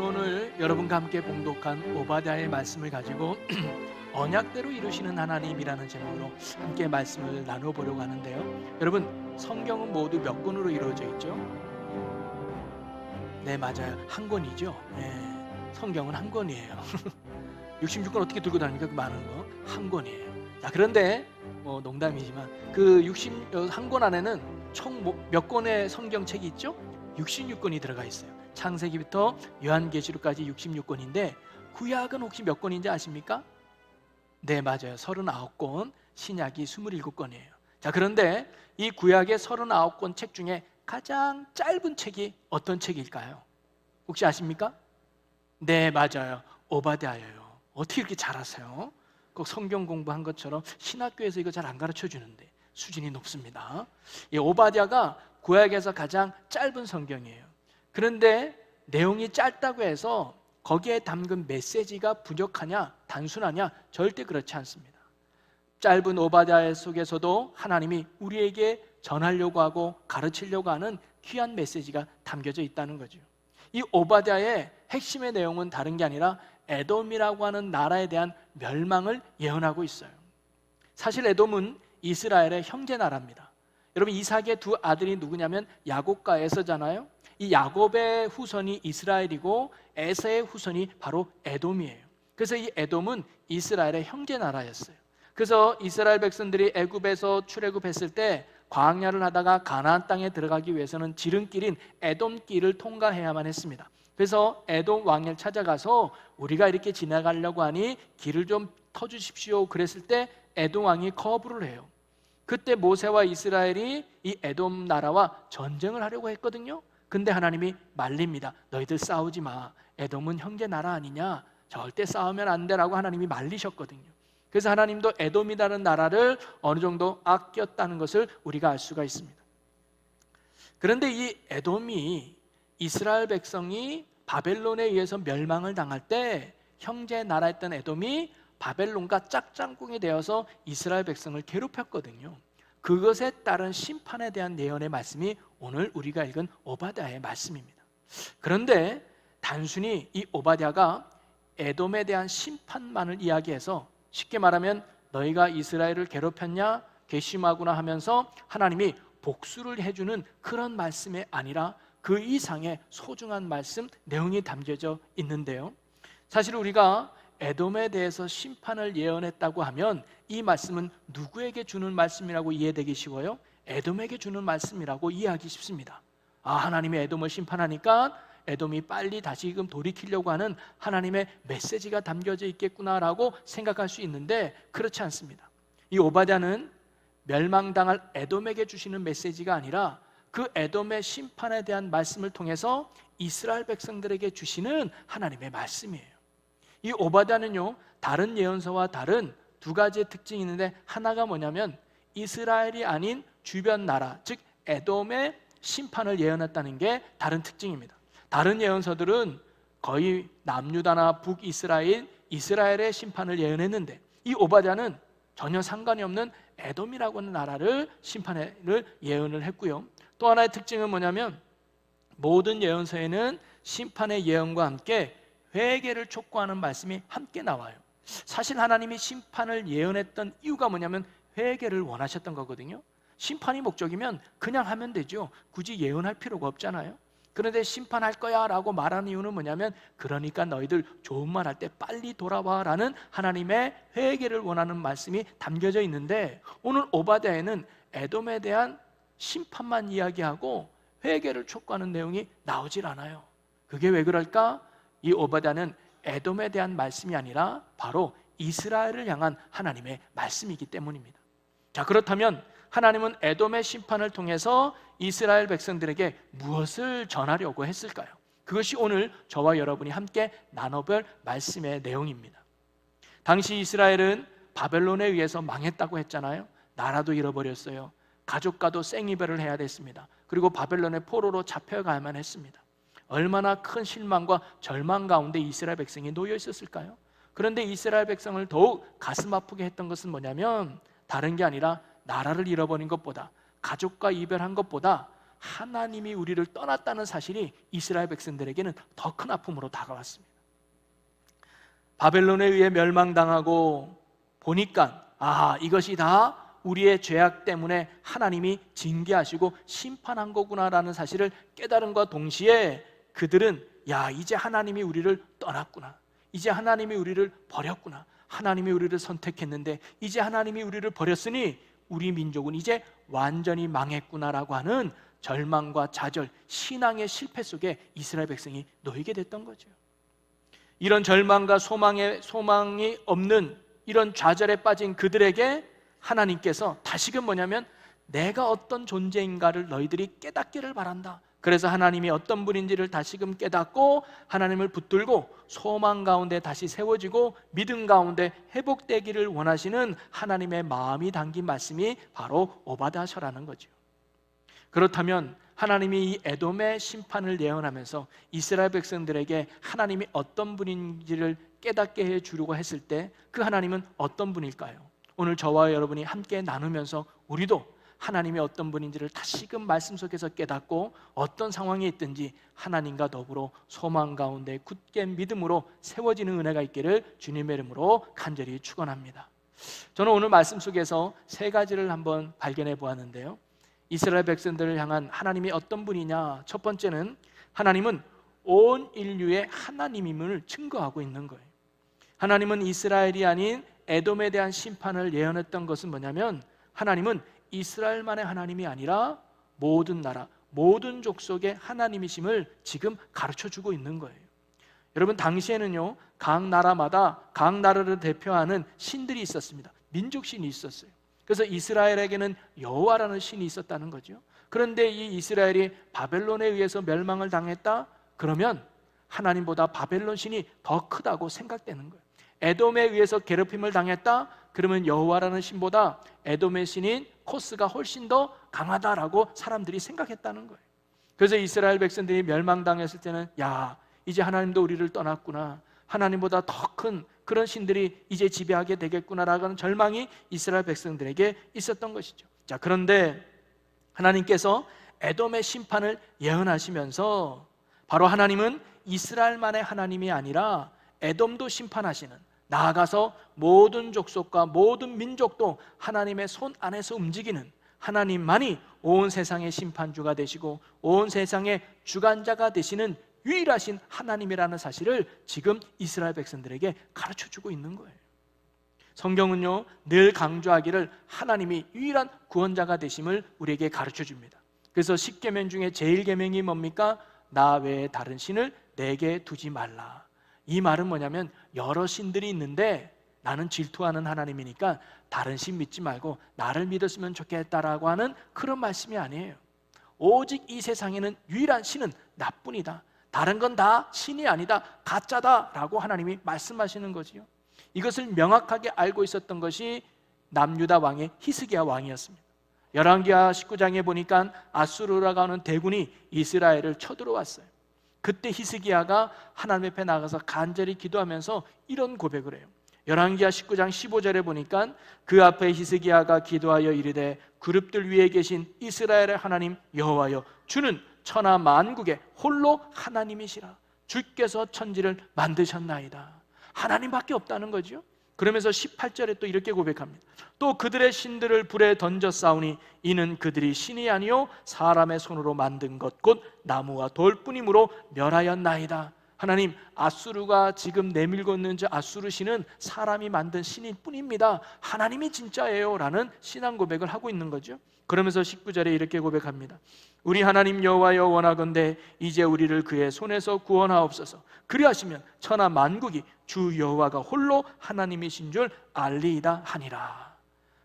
오늘 여러분과 함께 봉독한 오바댜의 말씀을 가지고 언약대로 이루시는 하나님이라는 제목으로 함께 말씀을 나눠보려고 하는데요. 여러분, 성경은 모두 몇 권으로 이루어져 있죠? 네, 맞아요. 한 권이죠. 네, 성경은 한 권이에요. 66권 어떻게 들고 다닙니까? 그 많은 거 한 권이에요. 자, 그런데 농담이지만 그 61권 안에는 총 몇 권의 성경책이 있죠? 66권이 들어가 있어요. 창세기부터 요한계시록까지 66권인데 구약은 혹시 몇 권인지 아십니까? 네, 맞아요. 39권, 신약이 27권이에요. 자, 그런데 이 구약의 39권 책 중에 가장 짧은 책이 어떤 책일까요? 혹시 아십니까? 네, 맞아요. 오바댜예요. 어떻게 이렇게 잘하세요? 꼭 성경 공부한 것처럼 신학교에서 이거 잘 안 가르쳐 주는데 수준이 높습니다. 이 오바댜가 구약에서 가장 짧은 성경이에요. 그런데 내용이 짧다고 해서 거기에 담긴 메시지가 부족하냐, 단순하냐? 절대 그렇지 않습니다. 짧은 오바댜 속에서도 하나님이 우리에게 전하려고 하고 가르치려고 하는 귀한 메시지가 담겨져 있다는 거죠. 이 오바댜의 핵심의 내용은 다른 게 아니라 에돔이라고 하는 나라에 대한 멸망을 예언하고 있어요. 사실 에돔은 이스라엘의 형제 나라입니다. 여러분, 이삭의 두 아들이 누구냐면 야곱과 에서잖아요. 이 야곱의 후손이 이스라엘이고 에서의 후손이 바로 에돔이에요. 그래서 이 에돔은 이스라엘의 형제 나라였어요. 그래서 이스라엘 백성들이 애굽에서 출애굽했을 때 광야를 하다가 가나안 땅에 들어가기 위해서는 지름길인 에돔길을 통과해야만 했습니다. 그래서 에돔 왕을 찾아가서 우리가 이렇게 지나가려고 하니 길을 좀 터주십시오 그랬을 때 에돔 왕이 거부를 해요. 그때 모세와 이스라엘이 이 에돔 나라와 전쟁을 하려고 했거든요. 근데 하나님이 말립니다. 너희들 싸우지 마. 에돔은 형제 나라 아니냐? 절대 싸우면 안 되라고 하나님이 말리셨거든요. 그래서 하나님도 에돔이라는 나라를 어느 정도 아꼈다는 것을 우리가 알 수가 있습니다. 그런데 이 에돔이 이스라엘 백성이 바벨론에 의해서 멸망을 당할 때 형제 나라였던 에돔이 바벨론과 짝짝꿍이 되어서 이스라엘 백성을 괴롭혔거든요. 그것에 따른 심판에 대한 예언의 말씀이 오늘 우리가 읽은 오바댜의 말씀입니다. 그런데 단순히 이 오바댜가 에돔에 대한 심판만을 이야기해서 쉽게 말하면 너희가 이스라엘을 괴롭혔냐 괘씸하구나 하면서 하나님이 복수를 해주는 그런 말씀이 아니라 그 이상의 소중한 말씀 내용이 담겨져 있는데요. 사실 우리가 에돔에 대해서 심판을 예언했다고 하면 이 말씀은 누구에게 주는 말씀이라고 이해되기 쉬워요? 에돔에게 주는 말씀이라고 이해하기 쉽습니다. 하나님이 에돔을 심판하니까 에돔이 빨리 다시금 돌이키려고 하는 하나님의 메시지가 담겨져 있겠구나라고 생각할 수 있는데 그렇지 않습니다. 이 오바댜는 멸망당할 에돔에게 주시는 메시지가 아니라 그 에돔의 심판에 대한 말씀을 통해서 이스라엘 백성들에게 주시는 하나님의 말씀이에요. 이 오바댜는요, 다른 예언서와 다른 두 가지의 특징이 있는데 하나가 뭐냐면 이스라엘이 아닌 주변 나라, 즉 에돔의 심판을 예언했다는 게 다른 특징입니다. 다른 예언서들은 거의 남유다나 북이스라엘, 이스라엘의 심판을 예언했는데 이 오바댜는 전혀 상관이 없는 에돔이라고 하는 나라를 심판을 예언을 했고요. 또 하나의 특징은 뭐냐면 모든 예언서에는 심판의 예언과 함께 회개를 촉구하는 말씀이 함께 나와요. 사실 하나님이 심판을 예언했던 이유가 뭐냐면 회개를 원하셨던 거거든요. 심판이 목적이면 그냥 하면 되죠. 굳이 예언할 필요가 없잖아요. 그런데 심판할 거야 라고 말하는 이유는 뭐냐면 그러니까 너희들 좋은 말 할 때 빨리 돌아와 라는 하나님의 회개를 원하는 말씀이 담겨져 있는데 오늘 오바댜에는 에돔에 대한 심판만 이야기하고 회개를 촉구하는 내용이 나오질 않아요. 그게 왜 그럴까? 이 오바댜는 에돔에 대한 말씀이 아니라 바로 이스라엘을 향한 하나님의 말씀이기 때문입니다. 자, 그렇다면 하나님은 에돔의 심판을 통해서 이스라엘 백성들에게 무엇을 전하려고 했을까요? 그것이 오늘 저와 여러분이 함께 나눠볼 말씀의 내용입니다. 당시 이스라엘은 바벨론에 의해서 망했다고 했잖아요. 나라도 잃어버렸어요. 가족과도 생이별을 해야 됐습니다. 그리고 바벨론의 포로로 잡혀가야만 했습니다. 얼마나 큰 실망과 절망 가운데 이스라엘 백성이 놓여 있었을까요? 그런데 이스라엘 백성을 더욱 가슴 아프게 했던 것은 뭐냐면 다른 게 아니라 나라를 잃어버린 것보다 가족과 이별한 것보다 하나님이 우리를 떠났다는 사실이 이스라엘 백성들에게는 더 큰 아픔으로 다가왔습니다. 바벨론에 의해 멸망당하고 보니까 이것이 다 우리의 죄악 때문에 하나님이 징계하시고 심판한 거구나라는 사실을 깨달음과 동시에 그들은 이제 하나님이 우리를 떠났구나, 이제 하나님이 우리를 버렸구나, 하나님이 우리를 선택했는데 이제 하나님이 우리를 버렸으니 우리 민족은 이제 완전히 망했구나라고 하는 절망과 좌절, 신앙의 실패 속에 이스라엘 백성이 놓이게 됐던 거죠. 이런 절망과 소망이 없는 이런 좌절에 빠진 그들에게 하나님께서 다시금 뭐냐면 내가 어떤 존재인가를 너희들이 깨닫기를 바란다. 그래서 하나님이 어떤 분인지를 다시금 깨닫고 하나님을 붙들고 소망 가운데 다시 세워지고 믿음 가운데 회복되기를 원하시는 하나님의 마음이 담긴 말씀이 바로 오바댜서라는 거죠. 그렇다면 하나님이 이 에돔의 심판을 예언하면서 이스라엘 백성들에게 하나님이 어떤 분인지를 깨닫게 해주려고 했을 때 그 하나님은 어떤 분일까요? 오늘 저와 여러분이 함께 나누면서 우리도 하나님이 어떤 분인지를 다시금 말씀 속에서 깨닫고 어떤 상황에 있든지 하나님과 더불어 소망 가운데 굳게 믿음으로 세워지는 은혜가 있기를 주님의 이름으로 간절히 축원합니다. 저는 오늘 말씀 속에서 세 가지를 한번 발견해 보았는데요, 이스라엘 백성들을 향한 하나님이 어떤 분이냐, 첫 번째는 하나님은 온 인류의 하나님임을 증거하고 있는 거예요. 하나님은 이스라엘이 아닌 에돔에 대한 심판을 예언했던 것은 뭐냐면 하나님은 이스라엘만의 하나님이 아니라 모든 나라, 모든 족속의 하나님이심을 지금 가르쳐주고 있는 거예요. 여러분, 당시에는요 각 나라마다 각 나라를 대표하는 신들이 있었습니다. 민족신이 있었어요. 그래서 이스라엘에게는 여호와라는 신이 있었다는 거죠. 그런데 이 이스라엘이 바벨론에 의해서 멸망을 당했다? 그러면 하나님보다 바벨론 신이 더 크다고 생각되는 거예요. 에돔에 의해서 괴롭힘을 당했다? 그러면 여호와라는 신보다 에돔의 신인 코스가 훨씬 더 강하다라고 사람들이 생각했다는 거예요. 그래서 이스라엘 백성들이 멸망당했을 때는 이제 하나님도 우리를 떠났구나, 하나님보다 더 큰 그런 신들이 이제 지배하게 되겠구나라고 하는 절망이 이스라엘 백성들에게 있었던 것이죠. 그런데 하나님께서 에돔의 심판을 예언하시면서 바로 하나님은 이스라엘만의 하나님이 아니라 에돔도 심판하시는, 나아가서 모든 족속과 모든 민족도 하나님의 손 안에서 움직이는 하나님만이 온 세상의 심판주가 되시고 온 세상의 주관자가 되시는 유일하신 하나님이라는 사실을 지금 이스라엘 백성들에게 가르쳐주고 있는 거예요. 성경은요 늘 강조하기를 하나님이 유일한 구원자가 되심을 우리에게 가르쳐줍니다. 그래서 10계명 중에 제일 계명이 뭡니까? 나 외에 다른 신을 내게 두지 말라. 이 말은 뭐냐면 여러 신들이 있는데 나는 질투하는 하나님이니까 다른 신 믿지 말고 나를 믿었으면 좋겠다라고 하는 그런 말씀이 아니에요. 오직 이 세상에는 유일한 신은 나뿐이다, 다른 건 다 신이 아니다, 가짜다라고 하나님이 말씀하시는 거지요. 이것을 명확하게 알고 있었던 것이 남유다 왕의 히스기야 왕이었습니다. 열왕기하 19장에 보니까 아수르라고 하는 대군이 이스라엘을 쳐들어왔어요. 그때 히스기야가 하나님 앞에 나가서 간절히 기도하면서 이런 고백을 해요. 열왕기하 19장 15절에 보니까 그 앞에 히스기야가 기도하여 이르되 그룹들 위에 계신 이스라엘의 하나님 여호와여, 주는 천하 만국의 홀로 하나님이시라. 주께서 천지를 만드셨나이다. 하나님밖에 없다는 거죠. 그러면서 18절에 또 이렇게 고백합니다. 또 그들의 신들을 불에 던져 싸우니 이는 그들이 신이 아니요 사람의 손으로 만든 것 곧 나무와 돌뿐이므로 멸하였나이다. 하나님, 아수르가 지금 내밀고 있는 저 아수르 신은 사람이 만든 신일 뿐입니다. 하나님이 진짜예요 라는 신앙 고백을 하고 있는 거죠. 그러면서 19절에 이렇게 고백합니다. 우리 하나님 여호와여, 원하건대 이제 우리를 그의 손에서 구원하옵소서. 그리하시면 천하 만국이 주 여호와가 홀로 하나님이신 줄 알리이다 하니라.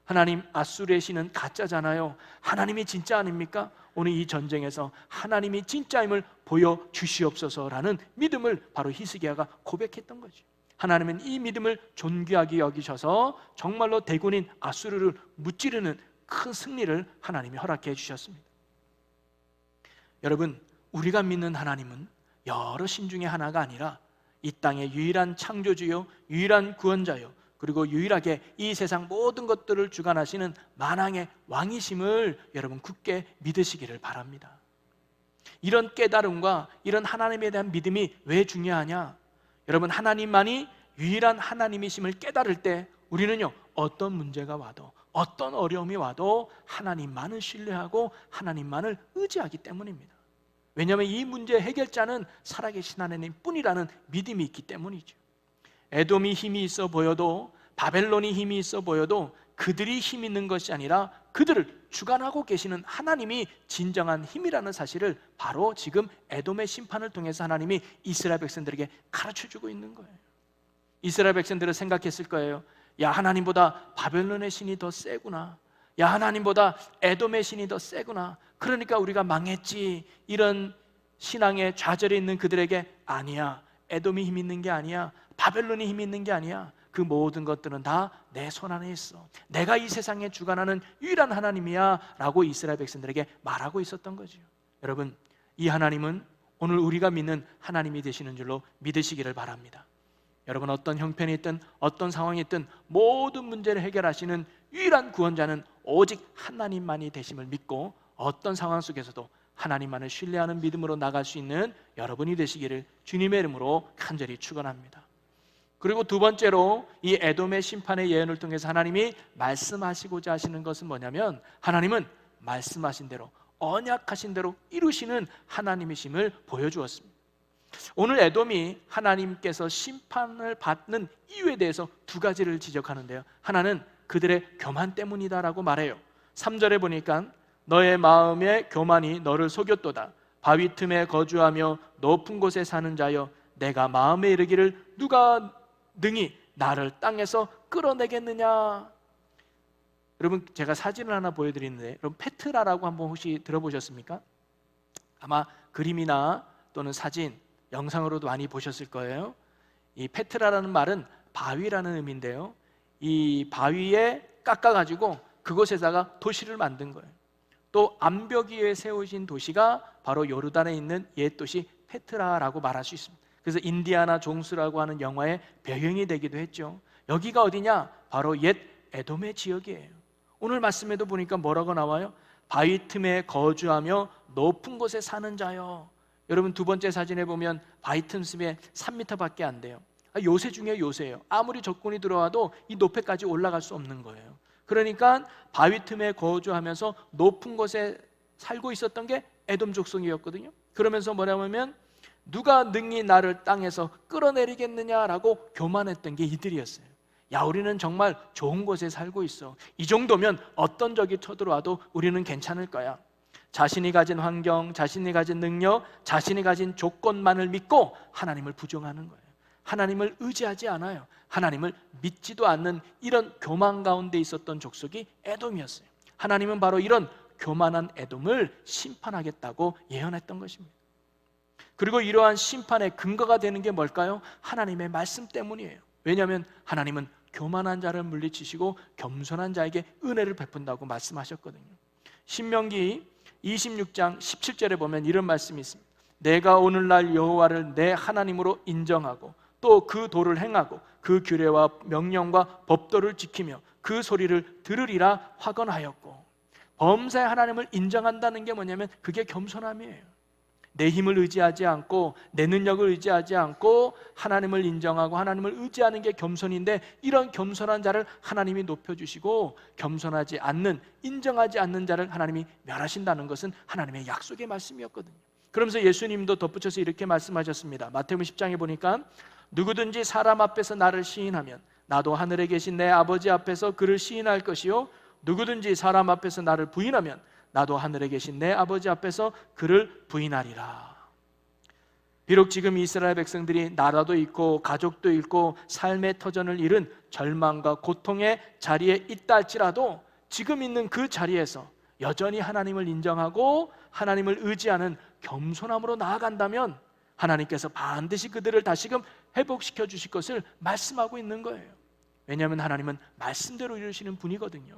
하나님, 아수르의 신은 가짜잖아요. 하나님이 진짜 아닙니까? 오늘 이 전쟁에서 하나님이 진짜임을 보여주시옵소서라는 믿음을 바로 히스기야가 고백했던 거죠. 하나님은 이 믿음을 존귀하게 여기셔서 정말로 대군인 아수르를 무찌르는 큰 승리를 하나님이 허락해 주셨습니다. 여러분, 우리가 믿는 하나님은 여러 신 중에 하나가 아니라 이 땅의 유일한 창조주요, 유일한 구원자요, 그리고 유일하게 이 세상 모든 것들을 주관하시는 만왕의 왕이심을 여러분 굳게 믿으시기를 바랍니다. 이런 깨달음과 이런 하나님에 대한 믿음이 왜 중요하냐? 여러분, 하나님만이 유일한 하나님이심을 깨달을 때 우리는요, 어떤 문제가 와도, 어떤 어려움이 와도 하나님만을 신뢰하고 하나님만을 의지하기 때문입니다. 왜냐하면 이 문제의 해결자는 살아계신 하나님 뿐이라는 믿음이 있기 때문이죠. 에돔이 힘이 있어 보여도, 바벨론이 힘이 있어 보여도 그들이 힘 있는 것이 아니라 그들을 주관하고 계시는 하나님이 진정한 힘이라는 사실을 바로 지금 에돔의 심판을 통해서 하나님이 이스라엘 백성들에게 가르쳐주고 있는 거예요. 이스라엘 백성들은 생각했을 거예요. 야, 하나님보다 바벨론의 신이 더 세구나. 야, 하나님보다 에돔의 신이 더 세구나. 그러니까 우리가 망했지. 이런 신앙의 좌절에 있는 그들에게 아니야, 에돔이 힘 있는 게 아니야, 바벨론이 힘 있는 게 아니야. 그 모든 것들은 다 내 손 안에 있어. 내가 이 세상에 주관하는 유일한 하나님이야 라고 이스라엘 백성들에게 말하고 있었던 거죠. 여러분, 이 하나님은 오늘 우리가 믿는 하나님이 되시는 줄로 믿으시기를 바랍니다. 여러분, 어떤 형편이 있든 어떤 상황이 있든 모든 문제를 해결하시는 유일한 구원자는 오직 하나님만이 되심을 믿고 어떤 상황 속에서도 하나님만을 신뢰하는 믿음으로 나갈 수 있는 여러분이 되시기를 주님의 이름으로 간절히 축원합니다. 그리고 두 번째로 이 에돔의 심판의 예언을 통해서 하나님이 말씀하시고자 하시는 것은 뭐냐면, 하나님은 말씀하신 대로, 언약하신 대로 이루시는 하나님이심을 보여주었습니다. 오늘 에돔이 하나님께서 심판을 받는 이유에 대해서 두 가지를 지적하는데요, 하나는 그들의 교만 때문이다라고 말해요. 3절에 보니까 너의 마음의 교만이 너를 속였도다. 바위 틈에 거주하며 높은 곳에 사는 자여, 내가 마음에 이르기를 누가 능히 나를 땅에서 끌어내겠느냐. 여러분, 제가 사진을 하나 보여드리는데, 여러분 페트라라고 한번 혹시 들어보셨습니까? 아마 그림이나 또는 사진, 영상으로도 많이 보셨을 거예요. 이 페트라라는 말은 바위라는 의미인데요, 이 바위에 깎아가지고 그곳에다가 도시를 만든 거예요. 또 암벽 위에 세우신 도시가 바로 요르단에 있는 옛 도시 페트라라고 말할 수 있습니다. 그래서 인디아나 존스라고 하는 영화의 배경이 되기도 했죠. 여기가 어디냐? 바로 옛 에돔의 지역이에요. 오늘 말씀에도 보니까 뭐라고 나와요? 바위 틈에 거주하며 높은 곳에 사는 자요. 여러분, 두 번째 사진에 보면 바위 틈습에 3m밖에 안 돼요. 요새 중에 요새예요. 아무리 적군이 들어와도 이 높이까지 올라갈 수 없는 거예요. 그러니까 바위 틈에 거주하면서 높은 곳에 살고 있었던 게 에돔 족속이었거든요. 그러면서 뭐냐면 누가 능히 나를 땅에서 끌어내리겠느냐라고 교만했던 게 이들이었어요. 야, 우리는 정말 좋은 곳에 살고 있어. 이 정도면 어떤 적이 쳐들어와도 우리는 괜찮을 거야. 자신이 가진 환경, 자신이 가진 능력, 자신이 가진 조건만을 믿고 하나님을 부정하는 거예요. 하나님을 의지하지 않아요. 하나님을 믿지도 않는 이런 교만 가운데 있었던 족속이 에돔이었어요. 하나님은 바로 이런 교만한 에돔을 심판하겠다고 예언했던 것입니다. 그리고 이러한 심판의 근거가 되는 게 뭘까요? 하나님의 말씀 때문이에요. 왜냐하면 하나님은 교만한 자를 물리치시고 겸손한 자에게 은혜를 베푼다고 말씀하셨거든요. 신명기 26장 17절에 보면 이런 말씀이 있습니다. 내가 오늘날 여호와를 내 하나님으로 인정하고 또 그 도를 행하고 그 규례와 명령과 법도를 지키며 그 소리를 들으리라 확언하였고. 범사의 하나님을 인정한다는 게 뭐냐면 그게 겸손함이에요. 내 힘을 의지하지 않고 내 능력을 의지하지 않고 하나님을 인정하고 하나님을 의지하는 게 겸손인데, 이런 겸손한 자를 하나님이 높여주시고 겸손하지 않는, 인정하지 않는 자를 하나님이 멸하신다는 것은 하나님의 약속의 말씀이었거든요. 그러면서 예수님도 덧붙여서 이렇게 말씀하셨습니다. 마태복음 10장에 보니까 누구든지 사람 앞에서 나를 시인하면 나도 하늘에 계신 내 아버지 앞에서 그를 시인할 것이요, 누구든지 사람 앞에서 나를 부인하면 나도 하늘에 계신 내 아버지 앞에서 그를 부인하리라. 비록 지금 이스라엘 백성들이 나라도 잃고 가족도 잃고 삶의 터전을 잃은 절망과 고통의 자리에 있다 할지라도 지금 있는 그 자리에서 여전히 하나님을 인정하고 하나님을 의지하는 겸손함으로 나아간다면 하나님께서 반드시 그들을 다시금 회복시켜 주실 것을 말씀하고 있는 거예요. 왜냐하면 하나님은 말씀대로 이루시는 분이거든요.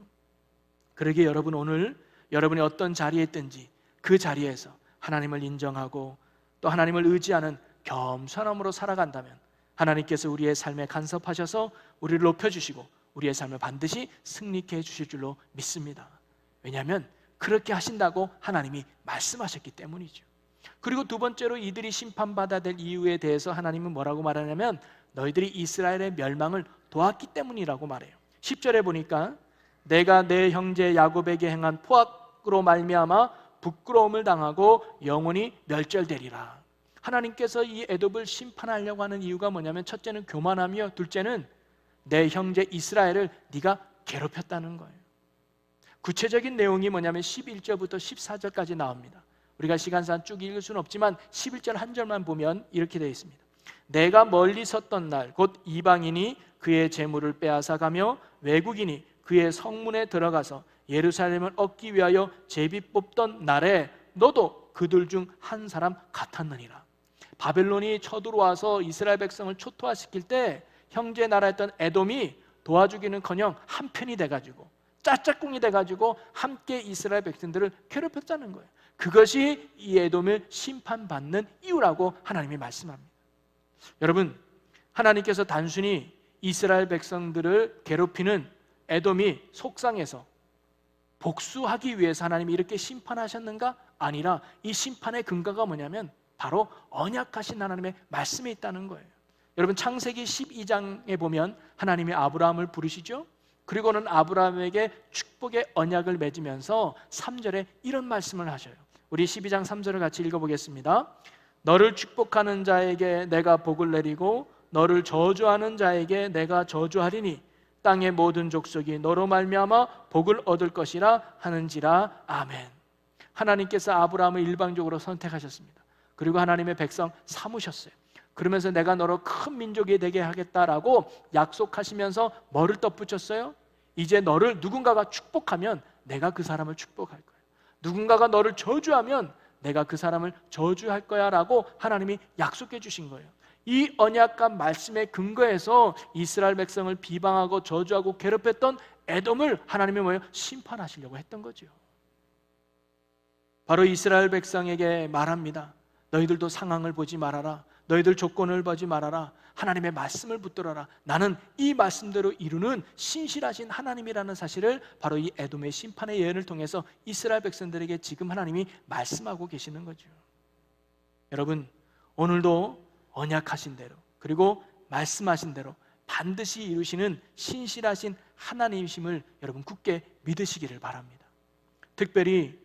그러기에 여러분, 오늘 여러분이 어떤 자리에 있든지 그 자리에서 하나님을 인정하고 또 하나님을 의지하는 겸손함으로 살아간다면 하나님께서 우리의 삶에 간섭하셔서 우리를 높여주시고 우리의 삶을 반드시 승리케 해주실 줄로 믿습니다. 왜냐하면 그렇게 하신다고 하나님이 말씀하셨기 때문이죠. 그리고 두 번째로 이들이 심판받아야 될 이유에 대해서 하나님은 뭐라고 말하냐면 너희들이 이스라엘의 멸망을 도왔기 때문이라고 말해요. 10절에 보니까 내가 내 형제 야곱에게 행한 포악으로 말미암아 부끄러움을 당하고 영원히 멸절되리라. 하나님께서 이 에돔을 심판하려고 하는 이유가 뭐냐면 첫째는 교만하며 둘째는 내 형제 이스라엘을 네가 괴롭혔다는 거예요. 구체적인 내용이 뭐냐면 11절부터 14절까지 나옵니다. 우리가 시간상 쭉 읽을 수는 없지만 11절 한 절만 보면 이렇게 되어 있습니다. 내가 멀리 섰던 날 곧 이방인이 그의 재물을 빼앗아가며 외국인이 그의 성문에 들어가서 예루살렘을 얻기 위하여 제비 뽑던 날에 너도 그들 중 한 사람 같았느니라. 바벨론이 쳐들어와서 이스라엘 백성을 초토화시킬 때 형제 나라였던 에돔이 도와주기는커녕 한편이 돼가지고 짝짝꿍이 돼가지고 함께 이스라엘 백성들을 괴롭혔다는 거예요. 그것이 이 에돔을 심판받는 이유라고 하나님이 말씀합니다. 여러분, 하나님께서 단순히 이스라엘 백성들을 괴롭히는 에돔이 속상해서 복수하기 위해서 하나님이 이렇게 심판하셨는가? 아니라 이 심판의 근거가 뭐냐면 바로 언약하신 하나님의 말씀에 있다는 거예요. 여러분, 창세기 12장에 보면 하나님이 아브라함을 부르시죠. 그리고는 아브라함에게 축복의 언약을 맺으면서 3절에 이런 말씀을 하셔요. 우리 12장 3절을 같이 읽어보겠습니다. 너를 축복하는 자에게 내가 복을 내리고 너를 저주하는 자에게 내가 저주하리니 땅의 모든 족속이 너로 말미암아 복을 얻을 것이라 하는지라. 아멘. 하나님께서 아브라함을 일방적으로 선택하셨습니다. 그리고 하나님의 백성 삼으셨어요. 그러면서 내가 너로 큰 민족이 되게 하겠다라고 약속하시면서 뭐를 덧붙였어요? 이제 너를 누군가가 축복하면 내가 그 사람을 축복할 거야. 누군가가 너를 저주하면 내가 그 사람을 저주할 거야 라고 하나님이 약속해 주신 거예요. 이 언약과 말씀의 근거에서 이스라엘 백성을 비방하고 저주하고 괴롭혔던 에돔을 하나님이 뭐예요? 심판하시려고 했던 거죠. 바로 이스라엘 백성에게 말합니다. 너희들도 상황을 보지 말아라. 너희들 조건을 보지 말아라. 하나님의 말씀을 붙들어라. 나는 이 말씀대로 이루는 신실하신 하나님이라는 사실을 바로 이 에돔의 심판의 예언을 통해서 이스라엘 백성들에게 지금 하나님이 말씀하고 계시는 거죠. 여러분, 오늘도 언약하신 대로 그리고 말씀하신 대로 반드시 이루시는 신실하신 하나님이심을 여러분 굳게 믿으시기를 바랍니다. 특별히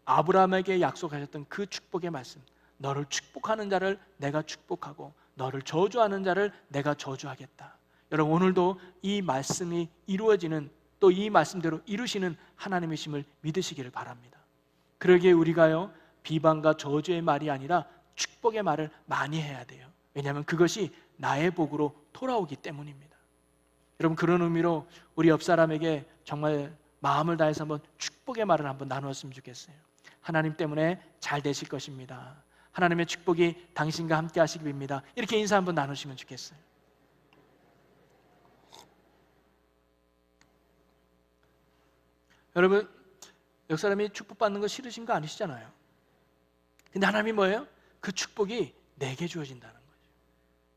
아브라함에게 약속하셨던 그 축복의 말씀, 너를 축복하는 자를 내가 축복하고 너를 저주하는 자를 내가 저주하겠다. 여러분, 오늘도 이 말씀이 이루어지는, 또 이 말씀대로 이루시는 하나님이심을 믿으시기를 바랍니다. 그러기에 우리가요, 비방과 저주의 말이 아니라 축복의 말을 많이 해야 돼요. 왜냐하면 그것이 나의 복으로 돌아오기 때문입니다. 여러분, 그런 의미로 우리 옆 사람에게 정말 마음을 다해서 한번 축복의 말을 한번 나누었으면 좋겠어요. 하나님 때문에 잘 되실 것입니다. 하나님의 축복이 당신과 함께 하시기 바랍니다. 이렇게 인사 한번 나누시면 좋겠어요. 여러분, 옆 사람이 축복받는 거 싫으신 거 아니시잖아요. 근데 하나님이 뭐예요? 그 축복이 내게 주어진다는 거죠.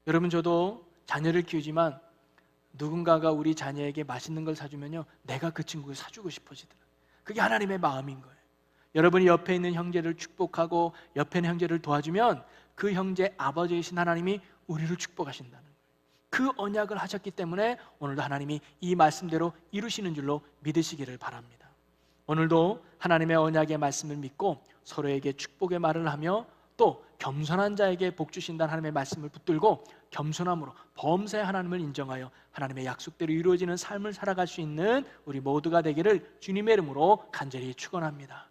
여러분, 저도 자녀를 키우지만 누군가가 우리 자녀에게 맛있는 걸 사주면요, 내가 그 친구를 사주고 싶어지더라고요. 그게 하나님의 마음인 거예요. 여러분이 옆에 있는 형제를 축복하고 옆에 있는 형제를 도와주면 그 형제 아버지이신 하나님이 우리를 축복하신다는 거예요. 그 언약을 하셨기 때문에 오늘도 하나님이 이 말씀대로 이루시는 줄로 믿으시기를 바랍니다. 오늘도 하나님의 언약의 말씀을 믿고 서로에게 축복의 말을 하며 또 겸손한 자에게 복 주신다는 하나님의 말씀을 붙들고 겸손함으로 범사의 하나님을 인정하여 하나님의 약속대로 이루어지는 삶을 살아갈 수 있는 우리 모두가 되기를 주님의 이름으로 간절히 축원합니다.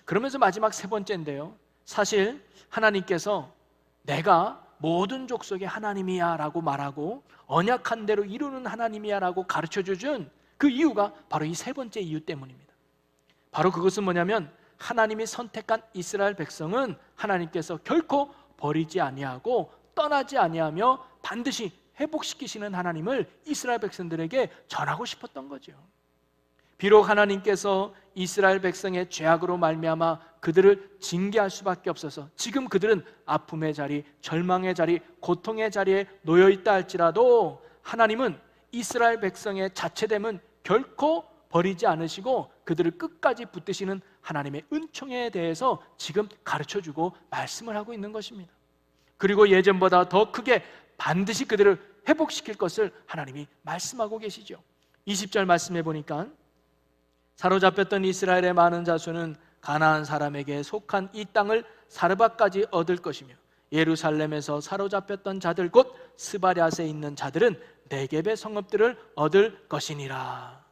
그러면서 마지막 세 번째인데요, 사실 하나님께서 내가 모든 족속의 하나님이야 라고 말하고 언약한 대로 이루는 하나님이야 라고 가르쳐주준 그 이유가 바로 이 세 번째 이유 때문입니다. 바로 그것은 뭐냐면 하나님이 선택한 이스라엘 백성은 하나님께서 결코 버리지 아니하고 떠나지 아니하며 반드시 회복시키시는 하나님을 이스라엘 백성들에게 전하고 싶었던 거죠. 비록 하나님께서 이스라엘 백성의 죄악으로 말미암아 그들을 징계할 수밖에 없어서 지금 그들은 아픔의 자리, 절망의 자리, 고통의 자리에 놓여 있다 할지라도 하나님은 이스라엘 백성의 자체됨은 결코 버리지 않으시고 그들을 끝까지 붙드시는 하나님의 은총에 대해서 지금 가르쳐주고 말씀을 하고 있는 것입니다. 그리고 예전보다 더 크게 반드시 그들을 회복시킬 것을 하나님이 말씀하고 계시죠. 20절 말씀해 보니까 사로잡혔던 이스라엘의 많은 자손은 가나안 사람에게 속한 이 땅을 사르밧까지 얻을 것이며 예루살렘에서 사로잡혔던 자들 곧 스바랴스에 있는 자들은 네겝의 성읍들을 얻을 것이니라.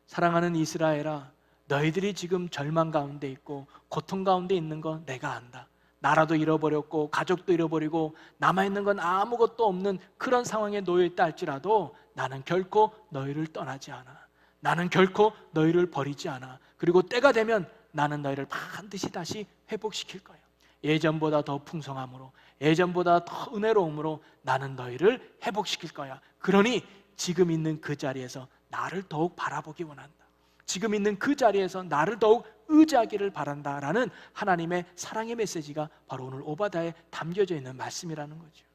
사랑하는 이스라엘아, 너희들이 지금 절망 가운데 있고 고통 가운데 있는 건 내가 안다. 나라도 잃어버렸고 가족도 잃어버리고 남아있는 건 아무것도 없는 그런 상황에 놓여있다 할지라도 나는 결코 너희를 떠나지 않아. 나는 결코 너희를 버리지 않아. 그리고 때가 되면 나는 너희를 반드시 다시 회복시킬 거야. 예전보다 더 풍성함으로, 예전보다 더 은혜로움으로 나는 너희를 회복시킬 거야. 그러니 지금 있는 그 자리에서 나를 더욱 바라보기 원한다. 지금 있는 그 자리에서 나를 더욱 의지하기를 바란다라는 하나님의 사랑의 메시지가 바로 오늘 오바다에 담겨져 있는 말씀이라는 거죠.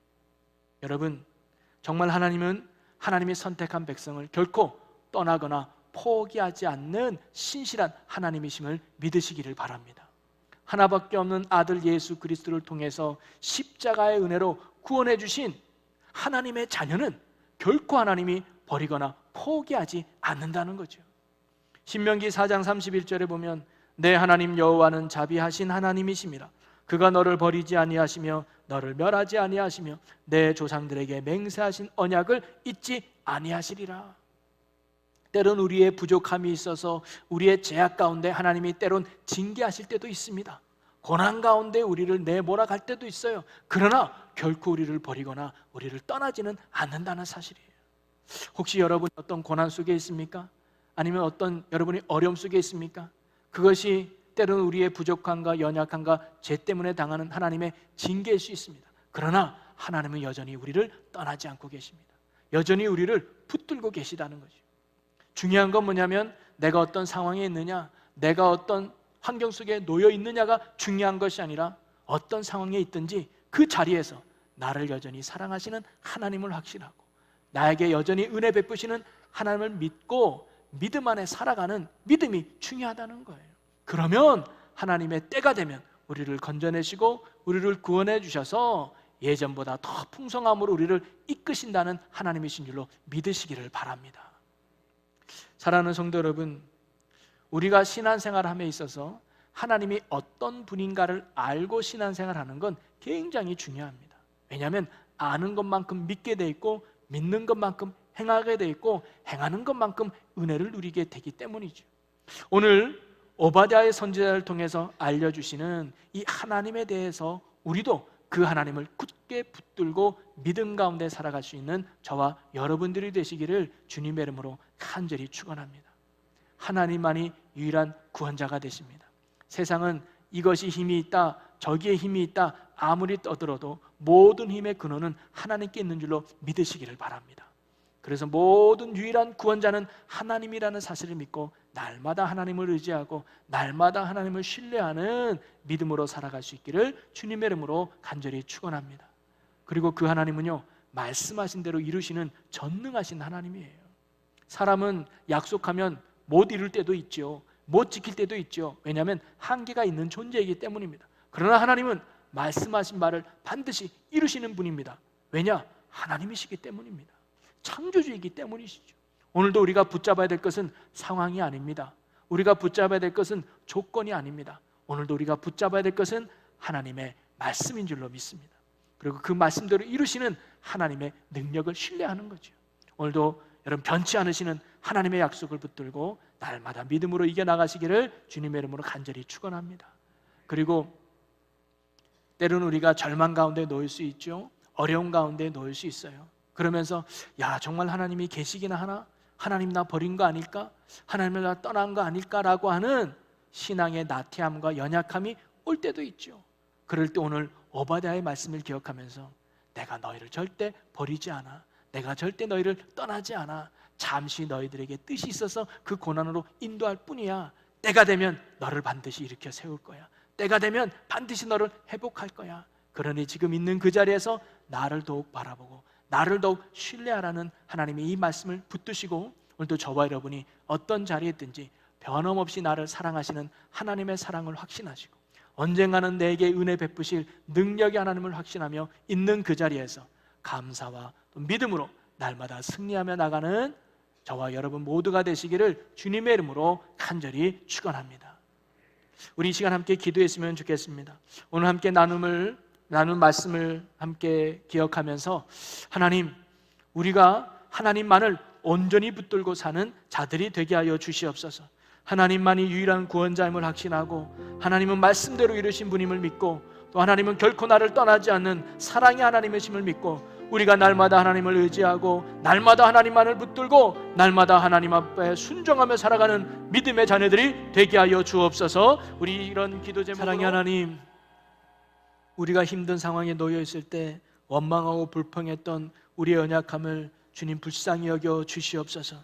여러분, 정말 하나님은 하나님이 선택한 백성을 결코 떠나거나 포기하지 않는 신실한 하나님이심을 믿으시기를 바랍니다. 하나밖에 없는 아들 예수 그리스도를 통해서 십자가의 은혜로 구원해 주신 하나님의 자녀는 결코 하나님이 버리거나 포기하지 않는다는 거죠. 신명기 4장 31절에 보면 내 하나님 여호와는 자비하신 하나님이심이라. 그가 너를 버리지 아니하시며 너를 멸하지 아니하시며 내 조상들에게 맹세하신 언약을 잊지 아니하시리라. 때론 우리의 부족함이 있어서 우리의 죄악 가운데 하나님이 때론 징계하실 때도 있습니다. 고난 가운데 우리를 내몰아갈 때도 있어요. 그러나 결코 우리를 버리거나 우리를 떠나지는 않는다는 사실이에요. 혹시 여러분이 어떤 고난 속에 있습니까? 아니면 어떤 여러분이 어려움 속에 있습니까? 그것이 때로는 우리의 부족함과 연약함과 죄 때문에 당하는 하나님의 징계일 수 있습니다. 그러나 하나님은 여전히 우리를 떠나지 않고 계십니다. 여전히 우리를 붙들고 계시다는 거죠. 중요한 건 뭐냐면 내가 어떤 상황에 있느냐, 내가 어떤 환경 속에 놓여 있느냐가 중요한 것이 아니라 어떤 상황에 있든지 그 자리에서 나를 여전히 사랑하시는 하나님을 확신하고 나에게 여전히 은혜 베푸시는 하나님을 믿고 믿음 안에 살아가는 믿음이 중요하다는 거예요. 그러면 하나님의 때가 되면 우리를 건져내시고 우리를 구원해 주셔서 예전보다 더 풍성함으로 우리를 이끄신다는 하나님이신 줄로 믿으시기를 바랍니다. 사랑하는 성도 여러분, 우리가 신앙생활함에 있어서 하나님이 어떤 분인가를 알고 신앙생활하는 건 굉장히 중요합니다. 왜냐하면 아는 것만큼 믿게 돼 있고 믿는 것만큼 행하게 돼 있고 행하는 것만큼 은혜를 누리게 되기 때문이죠. 오늘 오바댜의 선지자를 통해서 알려주시는 이 하나님에 대해서 우리도 그 하나님을 굳게 붙들고 믿음 가운데 살아갈 수 있는 저와 여러분들이 되시기를 주님의 이름으로 간절히 축원합니다. 하나님만이 유일한 구원자가 되십니다. 세상은 이것이 힘이 있다, 저기에 힘이 있다 아무리 떠들어도 모든 힘의 근원은 하나님께 있는 줄로 믿으시기를 바랍니다. 그래서 모든 유일한 구원자는 하나님이라는 사실을 믿고 날마다 하나님을 의지하고 날마다 하나님을 신뢰하는 믿음으로 살아갈 수 있기를 주님의 이름으로 간절히 축원합니다. 그리고 그 하나님은요, 말씀하신 대로 이루시는 전능하신 하나님이에요. 사람은 약속하면 못 이룰 때도 있죠. 못 지킬 때도 있죠. 왜냐하면 한계가 있는 존재이기 때문입니다. 그러나 하나님은 말씀하신 바를 반드시 이루시는 분입니다. 왜냐? 하나님이시기 때문입니다. 창조주이기 때문이시죠. 오늘도 우리가 붙잡아야 될 것은 상황이 아닙니다. 우리가 붙잡아야 될 것은 조건이 아닙니다. 오늘도 우리가 붙잡아야 될 것은 하나님의 말씀인 줄로 믿습니다. 그리고 그 말씀대로 이루시는 하나님의 능력을 신뢰하는 거죠. 오늘도 여러분 변치 않으시는 하나님의 약속을 붙들고 날마다 믿음으로 이겨나가시기를 주님의 이름으로 간절히 축원합니다. 그리고 때로는 우리가 절망 가운데 놓일 수 있죠. 어려움 가운데 놓일 수 있어요. 그러면서 야 정말 하나님이 계시기나 하나? 하나님 나 버린 거 아닐까? 하나님을 나 떠난 거 아닐까라고 하는 신앙의 나태함과 연약함이 올 때도 있죠. 그럴 때 오늘 오바댜의 말씀을 기억하면서 내가 너희를 절대 버리지 않아. 내가 절대 너희를 떠나지 않아. 잠시 너희들에게 뜻이 있어서 그 고난으로 인도할 뿐이야. 때가 되면 너를 반드시 일으켜 세울 거야. 때가 되면 반드시 너를 회복할 거야. 그러니 지금 있는 그 자리에서 나를 더욱 바라보고 나를 더욱 신뢰하라는 하나님의 이 말씀을 붙드시고 오늘도 저와 여러분이 어떤 자리에 있든지 변함없이 나를 사랑하시는 하나님의 사랑을 확신하시고 언젠가는 내게 은혜 베푸실 능력의 하나님을 확신하며 있는 그 자리에서 감사와 또 믿음으로 날마다 승리하며 나가는 저와 여러분 모두가 되시기를 주님의 이름으로 간절히 축원합니다. 우리 이 시간 함께 기도했으면 좋겠습니다. 오늘 함께 나눈 말씀을 함께 기억하면서 하나님, 우리가 하나님만을 온전히 붙들고 사는 자들이 되게 하여 주시옵소서. 하나님만이 유일한 구원자임을 확신하고 하나님은 말씀대로 이루신 분임을 믿고 또 하나님은 결코 나를 떠나지 않는 사랑의 하나님이심을 믿고 우리가 날마다 하나님을 의지하고 날마다 하나님만을 붙들고 날마다 하나님 앞에 순종하며 살아가는 믿음의 자녀들이 되게 하여 주옵소서. 우리 이런 기도 제목으로 사랑의 하나님, 우리가 힘든 상황에 놓여 있을 때 원망하고 불평했던 우리의 연약함을 주님 불쌍히 여겨 주시옵소서.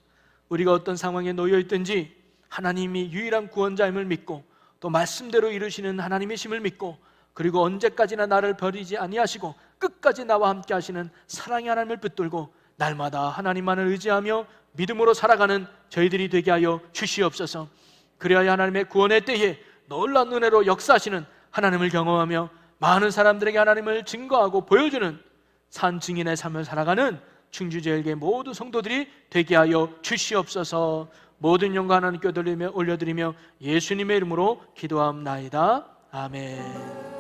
우리가 어떤 상황에 놓여 있든지 하나님이 유일한 구원자임을 믿고 또 말씀대로 이루시는 하나님이심을 믿고 그리고 언제까지나 나를 버리지 아니하시고 끝까지 나와 함께 하시는 사랑의 하나님을 붙들고 날마다 하나님만을 의지하며 믿음으로 살아가는 저희들이 되게 하여 주시옵소서. 그래야 하나님의 구원의 때에 놀라운 은혜로 역사하시는 하나님을 경험하며 많은 사람들에게 하나님을 증거하고 보여주는 산 증인의 삶을 살아가는 충주제일교회 모두 성도들이 되게 하여 주시옵소서. 모든 영광 하나님께 올려드리며 예수님의 이름으로 기도합나이다. 아멘.